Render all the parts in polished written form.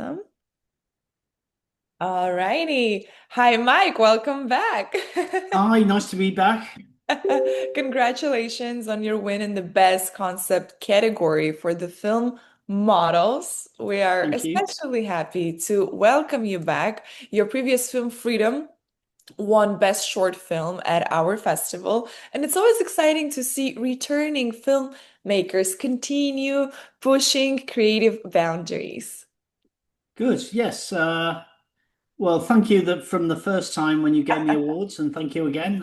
Awesome. All righty. Hi, Mike. Welcome back. Hi, nice to be back. Congratulations on your win in the best concept category for the film models. We are Thank you. especially happy to welcome you back. Your previous film, Freedom, won Best Short Film at our festival. And it's always exciting to see returning filmmakers continue pushing creative boundaries. Good. Yes. Well, thank you that from the first time when you gave me awards, and thank you again.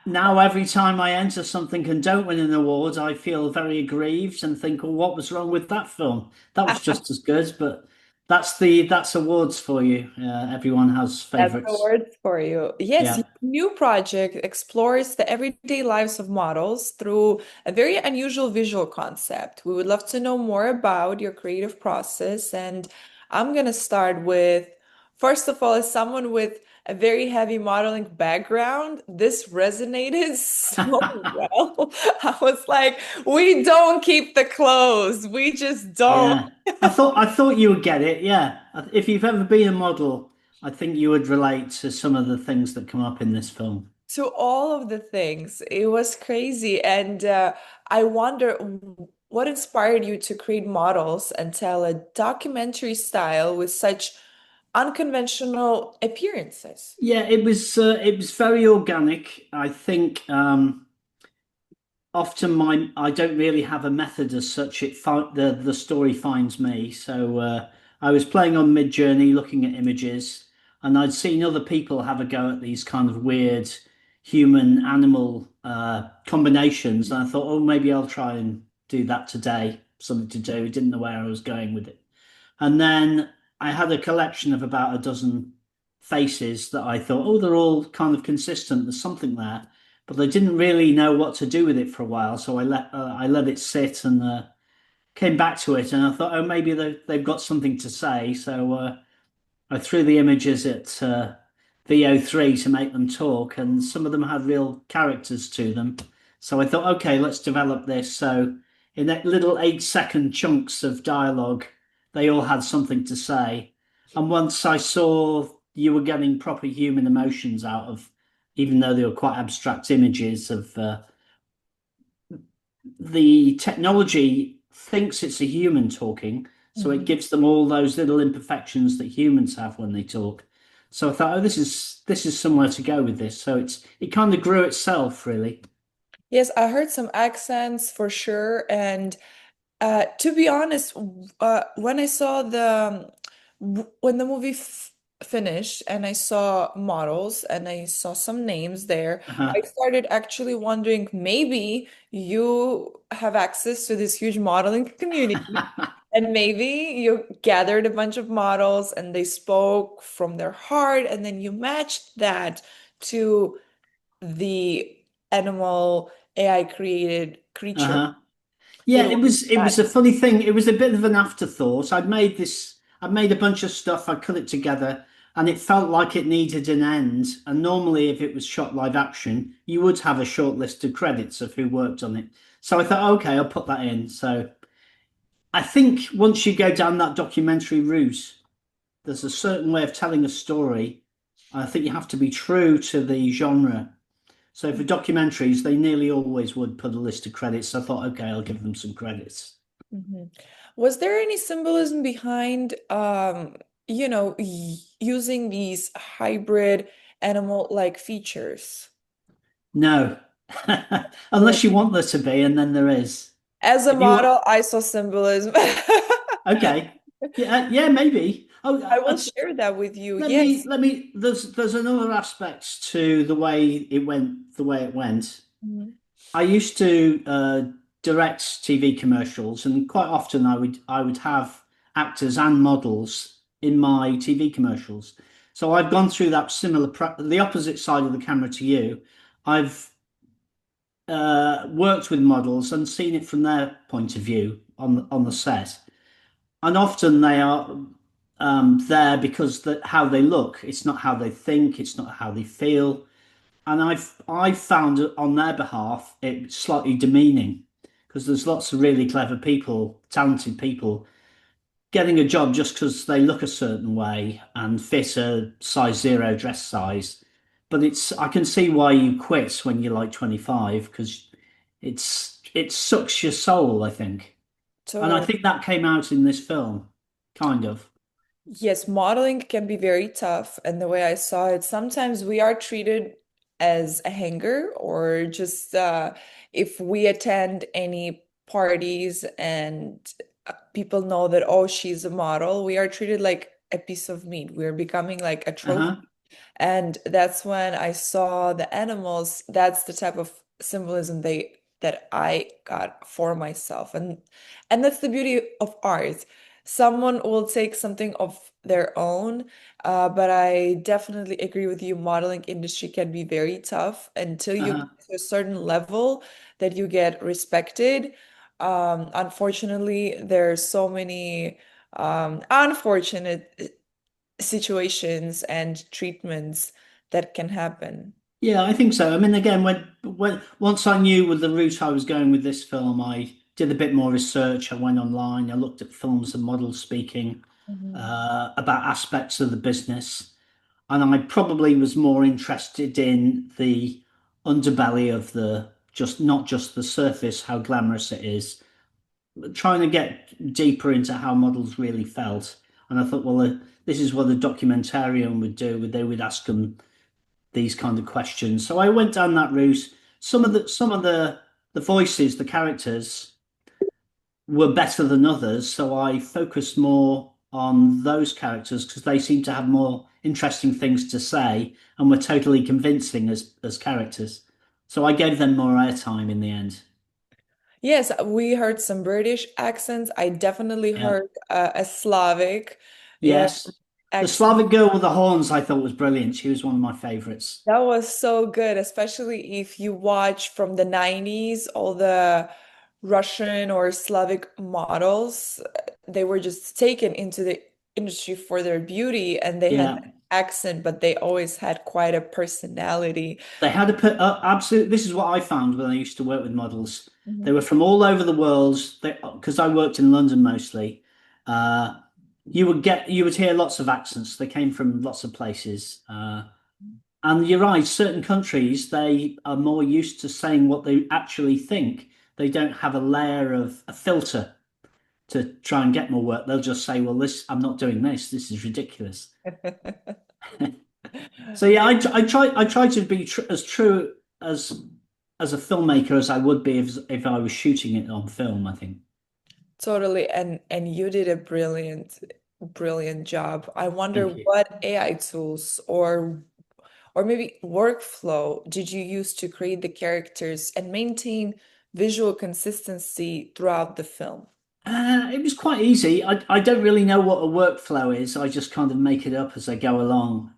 Now, every time I enter something and don't win an award, I feel very aggrieved and think, "Well, what was wrong with that film? That was just as good." But that's awards for you. Everyone has That's the favorites. word for you. Yes, your Yeah. new project explores the everyday lives of models through a very unusual visual concept. We would love to know more about your creative process. And I'm going to start with, first of all, as someone with a very heavy modeling background, this resonated so well. I was like, we don't keep the clothes, we just don't. Yeah. I thought you would get it. Yeah. If you've ever been a model, I think you would relate to some of the things that come up in this film. To all of the things. It was crazy. And I wonder what inspired you to create models and tell a documentary style with such unconventional appearances. Yeah, it was very organic. I think often my I don't really have a method as such. The story finds me. So I was playing on Mid-Journey, looking at images, and I'd seen other people have a go at these kind of weird human animal combinations, and I thought, oh, maybe I'll try and do that today. Something to do. Didn't know where I was going with it. And then I had a collection of about a dozen faces that I thought, oh, they're all kind of consistent. There's something there, but I didn't really know what to do with it for a while. So I let it sit and came back to it, and I thought, oh, maybe they've got something to say. So I threw the images at VO3 to make them talk, and some of them had real characters to them. So I thought, okay, let's develop this. So in that little 8-second chunks of dialogue, they all had something to say. And once I saw you were getting proper human emotions out of, even though they were quite abstract images of the technology thinks it's a human talking, so it Mhm. gives them all those little imperfections that humans have when they talk. So I thought, oh, this is somewhere to go with this. So it kind of grew itself, really. Yes, I heard some accents for sure. And to be honest, when I saw when the movie f finished and I saw models and I saw some names there, I Uh-huh. started actually wondering maybe you have access to this huge modeling community and maybe you gathered a bunch of models and they spoke from their heart and then you matched that to the animal AI created creature. Uh-huh. Yeah, It it was was it that. was a funny thing. It was a bit of an afterthought. I'd made a bunch of stuff, I cut it together, and it felt like it needed an end. And normally, if it was shot live action, you would have a short list of credits of who worked on it. So I thought, okay, I'll put that in. So I think once you go down that documentary route, there's a certain way of telling a story. I think you have to be true to the genre. So for documentaries, they nearly always would put a list of credits. So I thought, okay, I'll give them some credits. Mhm. Was there any symbolism behind, using these hybrid animal-like features? No, unless you want there to be, and then there is. As a If you want, model, I saw symbolism. okay, yeah, yeah, maybe. Oh, I will share that with you. let me Yes. let me. There's another aspect to the way it went. The way it went. Mhm. I used to direct TV commercials, and quite often I would have actors and models in my TV commercials. So I've gone through that the opposite side of the camera to you. I've worked with models and seen it from their point of view on the set, and often they are there because how they look. It's not how they think. It's not how they feel. And I've found on their behalf it slightly demeaning because there's lots of really clever people, talented people, getting a job just because they look a certain way and fit a size zero dress size. But I can see why you quit when you're like 25 because it sucks your soul, I think. And I Totally. think that came out in this film, kind of. Yes, modeling can be very tough. And the way I saw it, sometimes we are treated as a hanger or just if we attend any parties and people know that, oh, she's a model, we are treated like a piece of meat. We're becoming like a trophy. Uh-huh. And that's when I saw the animals. That's the type of symbolism they that I got for myself. And that's the beauty of art. Someone will take something of their own, but I definitely agree with you. Modeling industry can be very tough until you get Uh-huh. to a certain level that you get respected. Unfortunately, there's so many unfortunate situations and treatments that can happen. Yeah, I think so. I mean, again, when once I knew with the route I was going with this film, I did a bit more research. I went online, I looked at films and models speaking Mhm. about aspects of the business, and I probably was more interested in the underbelly of the just not just the surface, how glamorous it is, but trying to get deeper into how models really felt. And I thought, well, this is what a documentarian would do. They would ask them these kind of questions. So I went down that route. Some of the voices, the characters were better than others, so I focused more on those characters because they seemed to have more interesting things to say and were totally convincing as characters. So I gave them more airtime in the end. Yes, we heard some British accents. I definitely Yeah. heard a Slavic, yeah, Yes. The accent. Slavic girl with the horns I thought was brilliant. She was one of my favorites. That was so good, especially if you watch from the 90s, all the Russian or Slavic models, they were just taken into the industry for their beauty and they had Yeah. that accent, but they always had quite a personality. They had to put absolute. This is what I found when I used to work with models. They Mhm. were from all over the world. Because I worked in London mostly. Uh, you would hear lots of accents. They came from lots of places. And you're right. Certain countries they are more used to saying what they actually think. They don't have a layer of a filter to try and get more work. They'll just say, "Well, this I'm not doing this. This is ridiculous." So yeah, I try to be tr as true as as a filmmaker as I would be if I was shooting it on film, I think. Totally, and you did a brilliant job. I wonder Thank you. what AI tools or maybe workflow did you use to create the characters and maintain visual consistency throughout the film? It was quite easy. I don't really know what a workflow is. I just kind of make it up as I go along.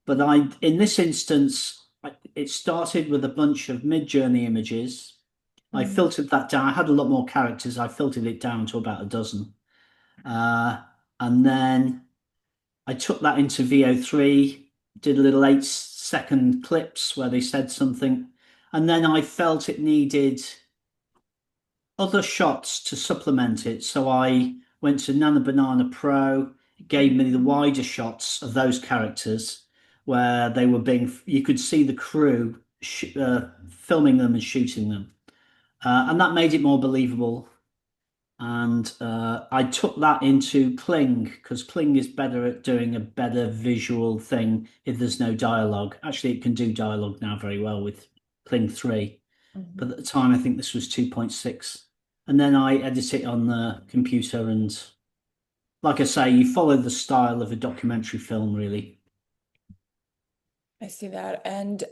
But in this instance, it started with a bunch of mid-journey images. I Mhm. filtered that down. I had a lot more characters. I filtered it down to about a dozen. And then I took that into VO3, did little 8-second clips where they said something, and then I felt it needed other shots to supplement it. So I went to Nana Banana Pro, it gave me the wider shots of those characters where they were you could see the crew filming them and shooting them. And that made it more believable. And I took that into Kling because Kling is better at doing a better visual thing if there's no dialogue. Actually, it can do dialogue now very well with Kling 3, but Mhm. at the time I think this was 2.6. And then I edit it on the computer. And like I say, you follow the style of a documentary film, really. I see that. And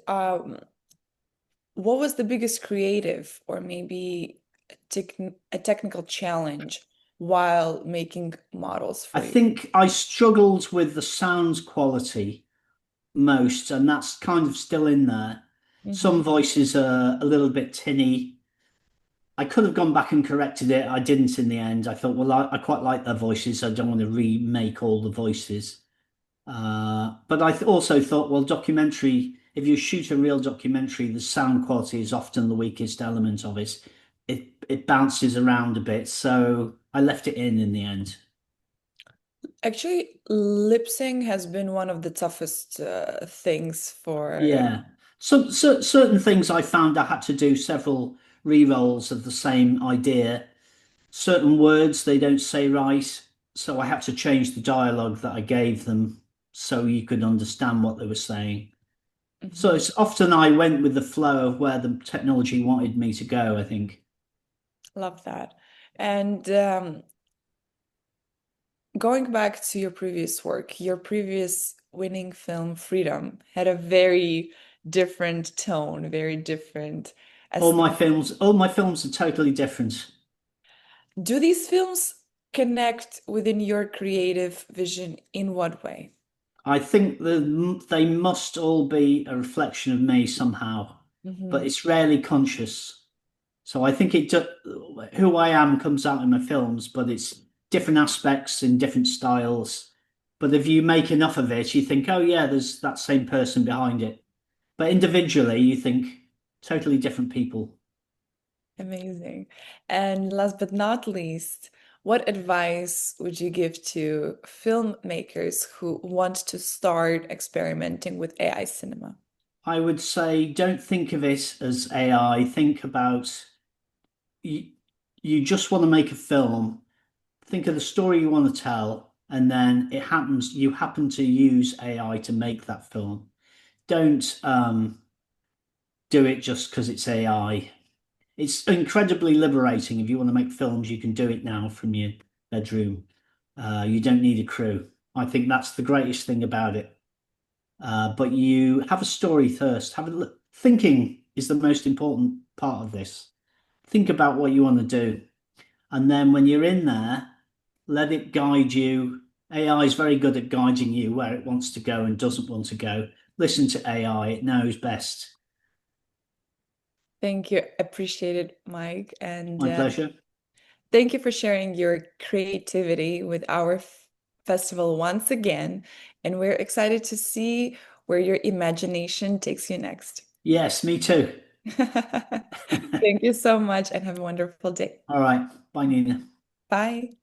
what was the biggest creative or maybe a technical challenge while making models I for you? think I struggled with the sound quality most, and that's kind of still in there. Mhm. Some voices are a little bit tinny. I could have gone back and corrected it. I didn't in the end. I thought, well, I quite like their voices. I don't want to remake all the voices. But also thought, well, documentary, if you shoot a real documentary, the sound quality is often the weakest element of it. It bounces around a bit. So I left it in the end. Actually, lip sync has been one of the toughest things for. Yeah. Certain things I found I had to do several re-rolls of the same idea. Certain words they don't say right, so I had to change the dialogue that I gave them so you could understand what they were saying. So Mhm. it's often I went with the flow of where the technology wanted me to go, I think. Love that. And going back to your previous work, your previous winning film, Freedom, had a very different tone, very different aesthetic. All my films are totally different. Do these films connect within your creative vision in what way? I think they must all be a reflection of me somehow, but Hmm. it's rarely conscious. So I think who I am comes out in my films, but it's different aspects in different styles. But if you make enough of it, you think, oh yeah, there's that same person behind it. But individually, you think totally different people. Amazing. And last but not least, what advice would you give to filmmakers who want to start experimenting with AI cinema? I would say don't think of it as AI. Think about you, you just want to make a film. Think of the story you want to tell, and then you happen to use AI to make that film. Don't do it just because it's AI. It's incredibly liberating. If you want to make films, you can do it now from your bedroom. You don't need a crew. I think that's the greatest thing about it. But you have a story first. Thinking is the most important part of this. Think about what you want to do. And then when you're in there, let it guide you. AI is very good at guiding you where it wants to go and doesn't want to go. Listen to AI, it knows best. Thank you. Appreciate it, Mike. And My pleasure. thank you for sharing your creativity with our festival once again. And we're excited to see where your imagination takes you next. Yes, me too. Thank you so much and have a wonderful day. All right. Bye, Nina. Bye.